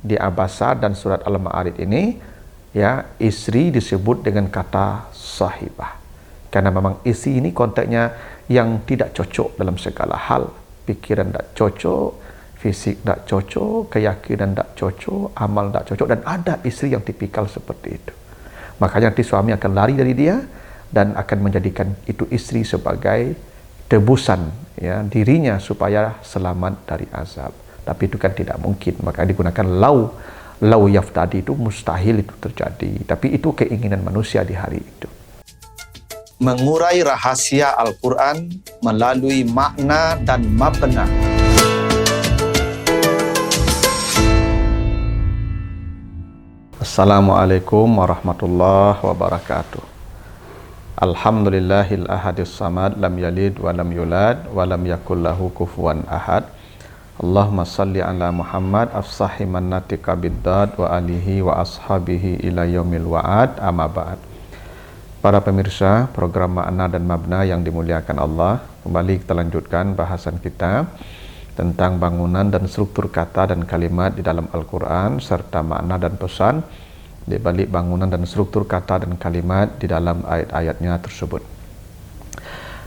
di Abasa dan surat Al-Ma'arij ini, ya, istri disebut dengan kata sahibah. Karena memang istri ini konteksnya yang tidak cocok dalam segala hal. Pikiran tidak cocok, fisik tidak cocok, keyakinan tidak cocok, amal tidak cocok, dan ada istri yang tipikal seperti itu. Makanya nanti suami akan lari dari dia dan akan menjadikan itu istri sebagai tebusan, ya, dirinya supaya selamat dari azab. Tapi itu kan tidak mungkin, maka digunakan lau yaftadi, itu mustahil itu terjadi, tapi itu keinginan manusia di hari itu. Mengurai rahasia Al-Quran melalui makna dan mabna. Assalamualaikum warahmatullahi wabarakatuh. Alhamdulillahil ahadis samad, lam yalid wa lam yulad wa lam yakul lahu kufuwan ahad. Allahumma salli ala Muhammad afsahi man natika biddad wa alihi wa ashabihi ila yaumil wa'ad, amma ba'd. Para pemirsa program Makna dan Mabna yang dimuliakan Allah, kembali kita lanjutkan bahasan kita tentang bangunan dan struktur kata dan kalimat di dalam Al-Quran, serta makna dan pesan di balik bangunan dan struktur kata dan kalimat di dalam ayat-ayatnya tersebut.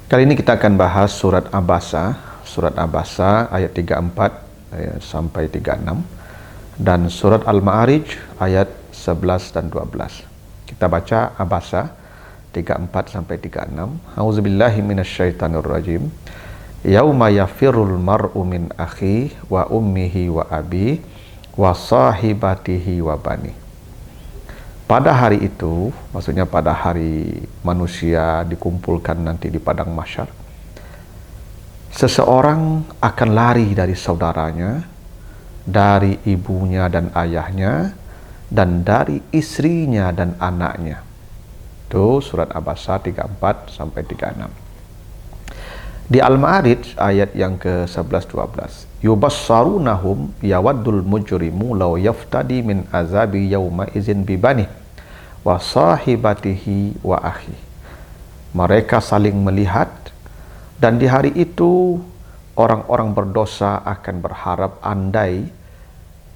Kali ini kita akan bahas surat Abasa ayat 34 sampai 36 dan surat Al-Ma'arij ayat 11 dan 12. Kita baca Abasa 34 sampai 36. Auzubillahi minasyaitonir rajim. Yauma yafirul mar'u min akhi wa ummihi wa abi wa sahibatihi wa bani. Pada hari itu, maksudnya pada hari manusia dikumpulkan nanti di padang mahsyar, seseorang akan lari dari saudaranya, dari ibunya dan ayahnya, dan dari istrinya dan anaknya. Itu surat Abasa 34 sampai 36. Di Al-Ma'arij ayat yang ke-11-12. Yubassarunahum yawaddul mujrimu law yaftadi min azabi yawma izin bibani wa sahibatihi wa akhi. Mereka saling melihat, dan di hari itu orang-orang berdosa akan berharap andai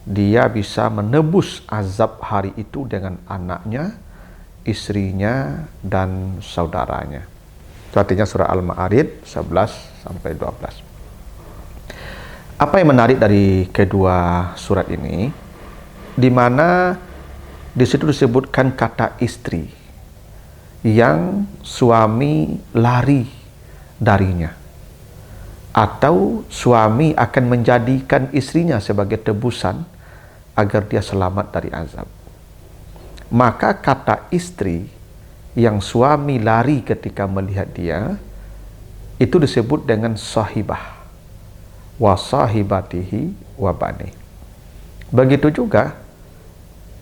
dia bisa menebus azab hari itu dengan anaknya, istrinya, dan saudaranya. Itu artinya surah Al-Ma'arij 11 sampai 12. Apa yang menarik dari kedua surat ini, di mana di situ disebutkan kata istri yang suami lari darinya, atau suami akan menjadikan istrinya sebagai tebusan agar dia selamat dari azab. Maka kata istri yang suami lari ketika melihat dia, itu disebut dengan sahibah, wa sahibatihi wa bani. Begitu juga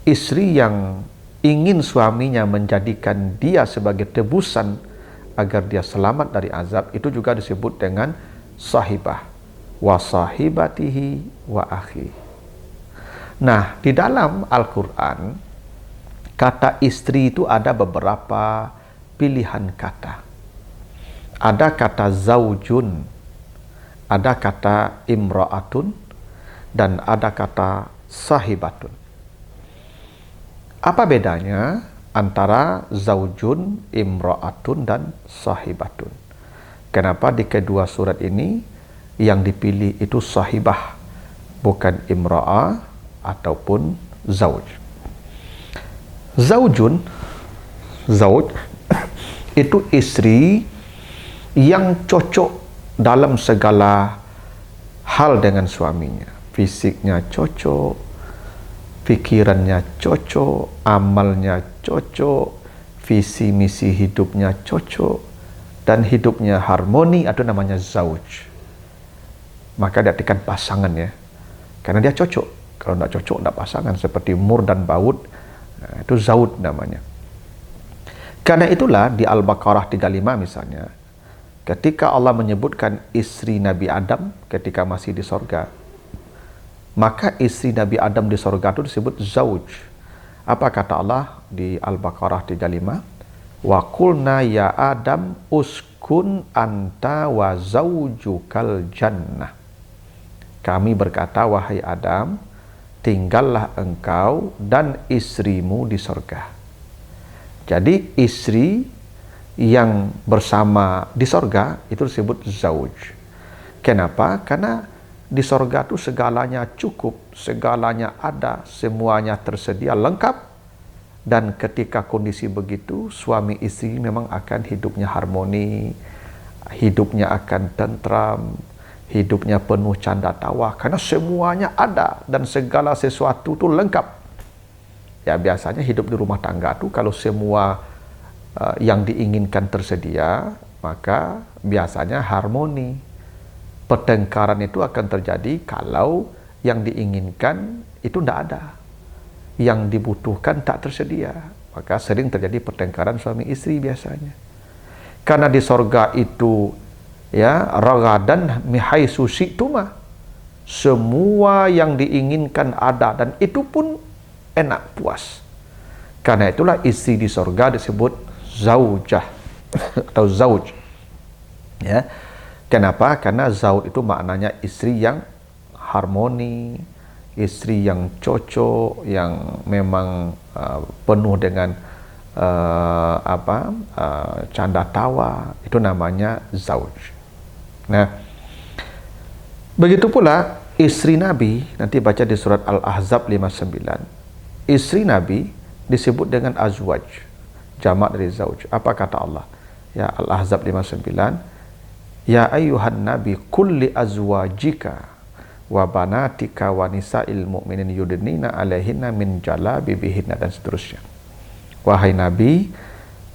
istri yang ingin suaminya menjadikan dia sebagai tebusan agar dia selamat dari azab, itu juga disebut dengan sahibah, wa sahibatihi wa akhi. Nah, di dalam Al-Quran, kata istri itu ada beberapa pilihan kata. Ada kata zaujun, ada kata imra'atun, dan ada kata sahibatun. Apa bedanya antara zaujun, imra'atun, dan sahibatun? Kenapa di kedua surat ini yang dipilih itu sahibah, bukan imra'ah ataupun zauj? Zauj itu istri yang cocok dalam segala hal dengan suaminya. Fisiknya cocok, pikirannya cocok, amalnya cocok, visi misi hidupnya cocok, dan hidupnya harmoni, atau namanya zauj. Maka diartikan pasangan, ya, karena dia cocok. Kalau tidak cocok, tidak pasangan. Seperti mur dan baud, itu zaud namanya. Karena itulah di Al-Baqarah 35 misalnya, ketika Allah menyebutkan istri Nabi Adam ketika masih di sorga, maka istri Nabi Adam di sorga itu disebut zauj. Apa kata Allah di Al-Baqarah 35? Wa qulna ya Adam uskun anta wa zaujukal jannah. Kami berkata, wahai Adam, tinggallah engkau dan istrimu di sorga. Jadi istri yang bersama di sorga itu disebut zauj. Kenapa? Karena di sorga itu segalanya cukup, segalanya ada, semuanya tersedia lengkap. Dan ketika kondisi begitu, suami istri memang akan hidupnya harmoni, hidupnya akan tentram, hidupnya penuh canda tawa, karena semuanya ada dan segala sesuatu itu lengkap. Ya, biasanya hidup di rumah tangga itu kalau semua yang diinginkan tersedia, maka biasanya harmoni. Pertengkaran itu akan terjadi kalau yang diinginkan itu tidak ada, yang dibutuhkan tak tersedia, maka sering terjadi pertengkaran suami istri biasanya. Karena di sorga itu ya ragadan mihaisu syi'tuma, semua yang diinginkan ada dan itu pun enak, puas. Karena itulah istri di sorga disebut zaujah atau zauj. Ya. Kenapa? Karena zauj itu maknanya istri yang harmoni, istri yang cocok, yang memang penuh dengan canda tawa, itu namanya zauj. Nah, begitu pula istri Nabi, nanti baca di surat Al-Ahzab 59. Istri Nabi disebut dengan azwaj, jamak dari zauj. Apa kata Allah? Ya, Al-Ahzab 59. Ya ayyuhan nabi kulli azwajika wa banatika wa nisa'il mu'minin yudnina alaihinna min jalabibihinna, dan seterusnya. Wahai Nabi,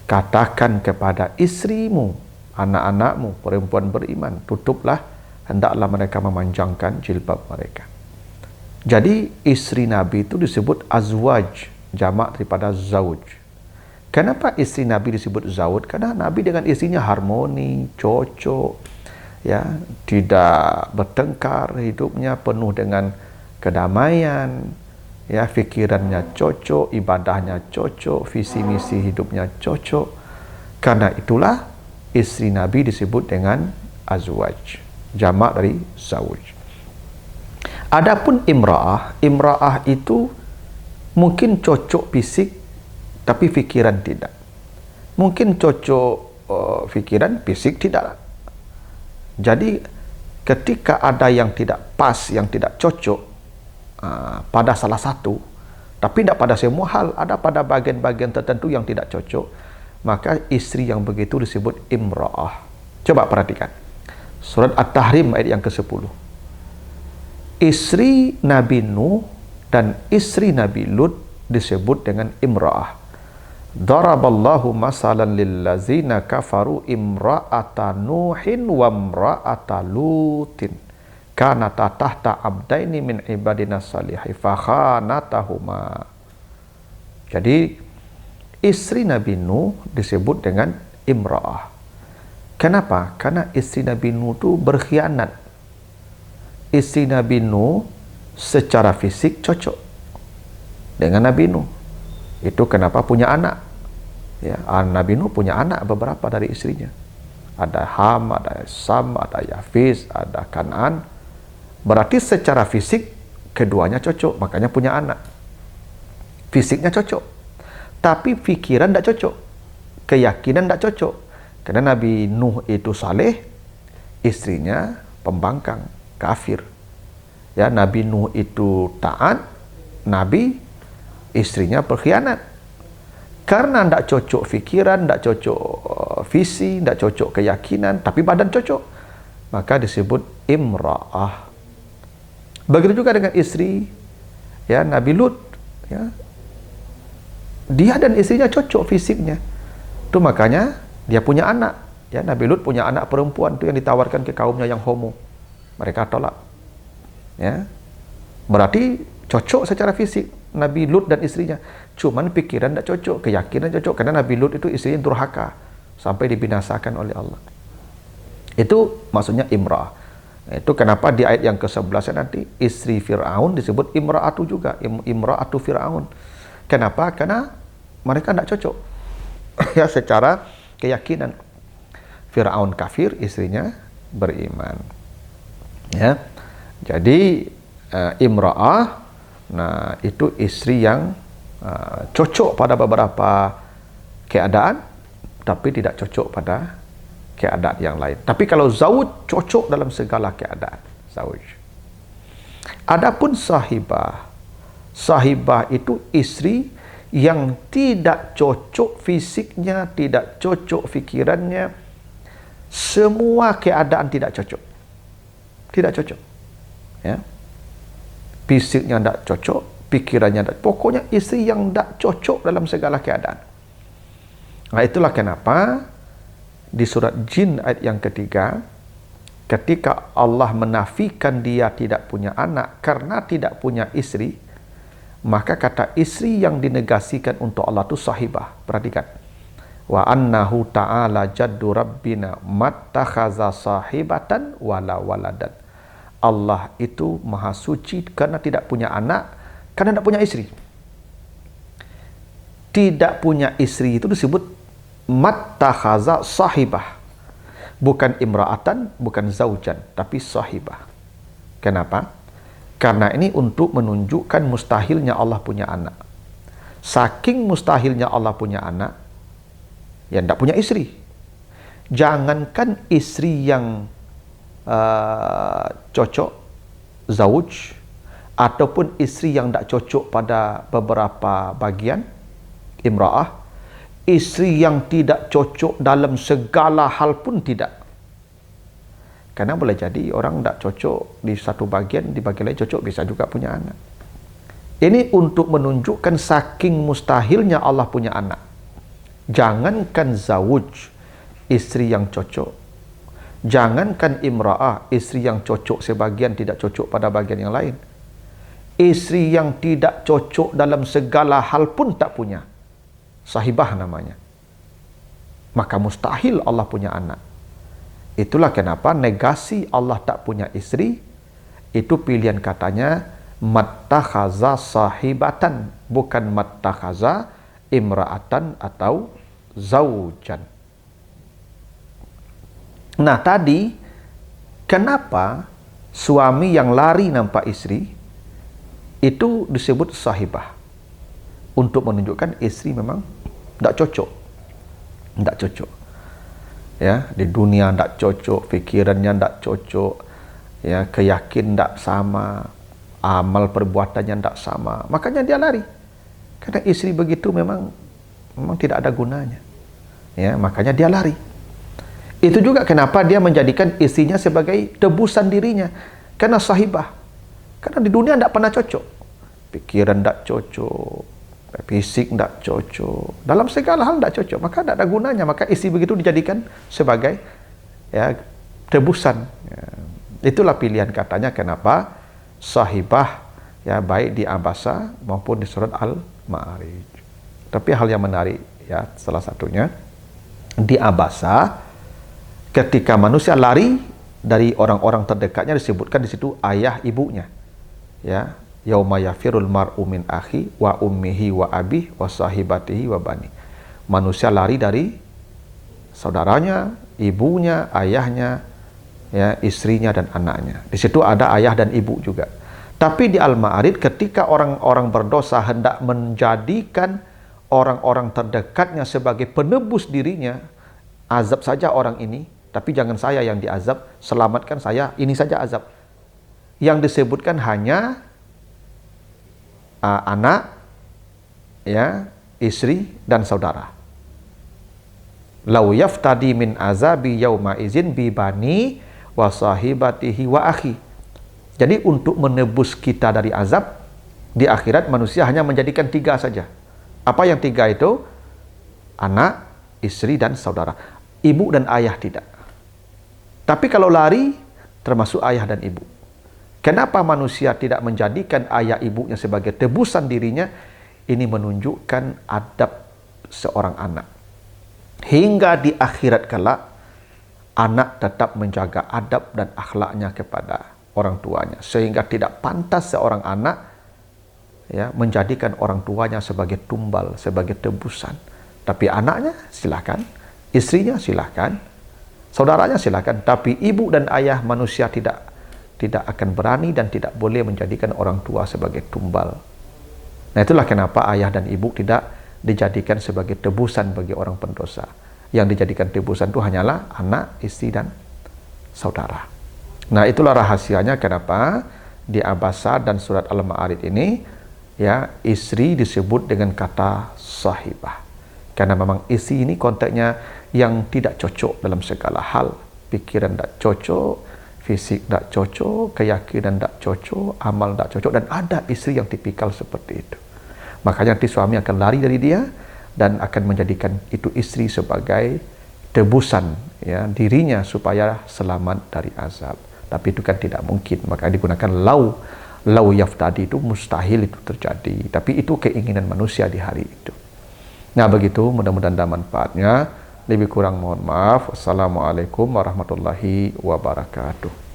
katakan kepada istrimu, anak-anakmu, perempuan beriman, tutuplah, hendaklah mereka memanjangkan jilbab mereka. Jadi istri Nabi itu disebut azwaj, jamak daripada zauj. Kenapa istri Nabi disebut zauj? Karena Nabi dengan istrinya harmoni, cocok, ya, tidak bertengkar, hidupnya penuh dengan kedamaian, ya, fikirannya cocok, ibadahnya cocok, visi misi hidupnya cocok. Karena itulah istri Nabi disebut dengan azwaj, jamak dari zauj. Adapun imra'ah itu mungkin cocok fisik tapi fikiran tidak. Mungkin cocok fikiran, fisik tidak. Jadi ketika ada yang tidak pas, yang tidak cocok pada salah satu, tapi tidak pada semua hal, ada pada bagian-bagian tertentu yang tidak cocok, maka istri yang begitu disebut imra'ah. Coba perhatikan surat At-Tahrim ayat yang ke-10. Istri Nabi Nuh dan istri Nabi Lut disebut dengan imra'ah. Daraballahu masalan lillazina kafaru imra'ata Nuhin wa imra'ata Lutin kanata tahta abdaini min ibadina salihi fakhanatahuma. Jadi istri Nabi Nuh disebut dengan imra'ah. Kenapa? Karena istri Nabi Nuh itu berkhianat. Istri Nabi Nuh secara fisik cocok dengan Nabi Nuh. Itu kenapa punya anak. Ya, Nabi Nuh punya anak beberapa dari istrinya. Ada Ham, ada Sam, ada Yafis, ada Kan'an. Berarti secara fisik keduanya cocok, makanya punya anak. Fisiknya cocok, tapi pikiran tidak cocok, keyakinan tidak cocok. Karena Nabi Nuh itu saleh, istrinya pembangkang, kafir. Ya, Nabi Nuh itu taat, Nabi, istrinya berkhianat. Karena tidak cocok fikiran, tidak cocok visi, tidak cocok keyakinan, tapi badan cocok, maka disebut imra'ah. Begitu juga dengan istri, ya, Nabi Lut, ya, dia dan istrinya cocok fisiknya, itu makanya dia punya anak. Ya, Nabi Lut punya anak perempuan itu yang ditawarkan ke kaumnya yang homo, mereka tolak. Ya, berarti cocok secara fisik Nabi Lut dan istrinya, cuman pikiran tidak cocok, keyakinan cocok, karena Nabi Lut itu istrinya durhaka sampai dibinasakan oleh Allah. Itu maksudnya imra'ah. Itu kenapa di ayat yang ke-11 nanti istri Fir'aun disebut imra'atu juga, imra'atu Fir'aun. Kenapa? Karena mereka tidak cocok ya secara keyakinan. Fir'aun kafir, istrinya beriman. Ya. Jadi imra'ah Nah, itu istri yang cocok pada beberapa keadaan, tapi tidak cocok pada keadaan yang lain. Tapi kalau zauj, cocok dalam segala keadaan. Zauj. Adapun sahibah, sahibah itu istri yang tidak cocok fisiknya, tidak cocok fikirannya, semua keadaan tidak cocok. Tidak cocok. Ya. Fisiknya tidak cocok, pikirannya tidak. Pokoknya istri yang tidak cocok dalam segala keadaan. Nah, itulah kenapa di surat Jin ayat yang ketiga, ketika Allah menafikan dia tidak punya anak karena tidak punya istri, maka kata istri yang dinegasikan untuk Allah itu sahibah. Perhatikan. Wa annahu ta'ala jaddu rabbina mattakhaza sahibatan wala waladan. Allah itu maha suci karena tidak punya anak, karena tidak punya istri. Tidak punya istri itu disebut mattakhaza sahibah. Bukan imra'atan, bukan zaujan, tapi sahibah. Kenapa? Karena ini untuk menunjukkan mustahilnya Allah punya anak. Saking mustahilnya Allah punya anak, ya tidak punya istri. Jangankan istri yang cocok, zauj, ataupun istri yang tidak cocok pada beberapa bagian, imra'ah, istri yang tidak cocok dalam segala hal pun tidak. Karena boleh jadi orang tidak cocok di satu bagian, di bagian lain cocok, bisa juga punya anak. Ini untuk menunjukkan saking mustahilnya Allah punya anak. Jangankan zawuj, istri yang cocok. Jangankan imra'ah, istri yang cocok sebagian, tidak cocok pada bagian yang lain. Istri yang tidak cocok dalam segala hal pun tak punya. Sahibah namanya. Maka mustahil Allah punya anak. Itulah kenapa negasi Allah tak punya istri, itu pilihan katanya mattakhaza sahibatan, bukan mattakhaza imra'atan atau zaujan. Nah tadi, kenapa suami yang lari nampak istri, itu disebut sahibah. Untuk menunjukkan istri memang tidak cocok. Tidak cocok. Ya, di dunia tidak cocok, pikirannya tidak cocok, ya, keyakinan tidak sama, amal perbuatannya tidak sama. Makanya dia lari. Karena istri begitu memang tidak ada gunanya. Ya, makanya dia lari. Itu juga kenapa dia menjadikan istrinya sebagai tebusan dirinya. Karena sahibah. Karena di dunia tidak pernah cocok. Pikiran tidak cocok, fisik tidak cocok, dalam segala hal tidak cocok, maka tidak ada gunanya. Maka istri begitu dijadikan sebagai ya, tebusan. Ya. Itulah pilihan katanya kenapa sahibah ya, baik di Abasa maupun di surat Al-Ma'arij. Tapi hal yang menarik ya, salah satunya di Abasa, ketika manusia lari dari orang-orang terdekatnya, disebutkan di situ ayah ibunya. Ya, yauma yafirul mar'u min akhi wa ummihi wa abi wa sahibatihi wa bani. Manusia lari dari saudaranya, ibunya, ayahnya, ya, istrinya dan anaknya. Di situ ada ayah dan ibu juga. Tapi di Al-Ma'arij, ketika orang-orang berdosa hendak menjadikan orang-orang terdekatnya sebagai penebus dirinya, azab saja orang ini, tapi jangan saya yang diazab, selamatkan saya, ini saja azab. Yang disebutkan hanya anak, ya, istri dan saudara. Lau yaftadi min azabi yauma izin bi bani wa sahibatihi wa akhi. Jadi untuk menebus kita dari azab di akhirat, manusia hanya menjadikan 3 saja. Apa yang 3 itu? Anak, istri dan saudara. Ibu dan ayah tidak. Tapi kalau lari, termasuk ayah dan ibu. Kenapa manusia tidak menjadikan ayah ibunya sebagai tebusan dirinya? Ini menunjukkan adab seorang anak. Hingga di akhirat kelak, anak tetap menjaga adab dan akhlaknya kepada orang tuanya. Sehingga tidak pantas seorang anak ya, menjadikan orang tuanya sebagai tumbal, sebagai tebusan. Tapi anaknya silakan, istrinya silakan, saudaranya silakan. Tapi ibu dan ayah manusia tidak tidak akan berani dan tidak boleh menjadikan orang tua sebagai tumbal. Nah, itulah kenapa ayah dan ibu tidak dijadikan sebagai tebusan bagi orang pendosa. Yang dijadikan tebusan itu hanyalah anak, istri, dan saudara. Nah, itulah rahasianya kenapa di Abasa dan surat Al-Ma'arij ini ya istri disebut dengan kata sahibah. Karena memang istri ini konteksnya yang tidak cocok dalam segala hal. Pikiran tidak cocok, fisik tidak cocok, keyakinan tidak cocok, amal tidak cocok, dan ada istri yang tipikal seperti itu. Makanya nanti suami akan lari dari dia dan akan menjadikan itu istri sebagai tebusan ya dirinya supaya selamat dari azab. Tapi itu kan tidak mungkin, maka digunakan lau yaftadi, itu mustahil itu terjadi, tapi itu keinginan manusia di hari itu. Nah, begitu, mudah-mudahan ada manfaatnya. Lebih kurang mohon maaf. Wassalamualaikum warahmatullahi wabarakatuh.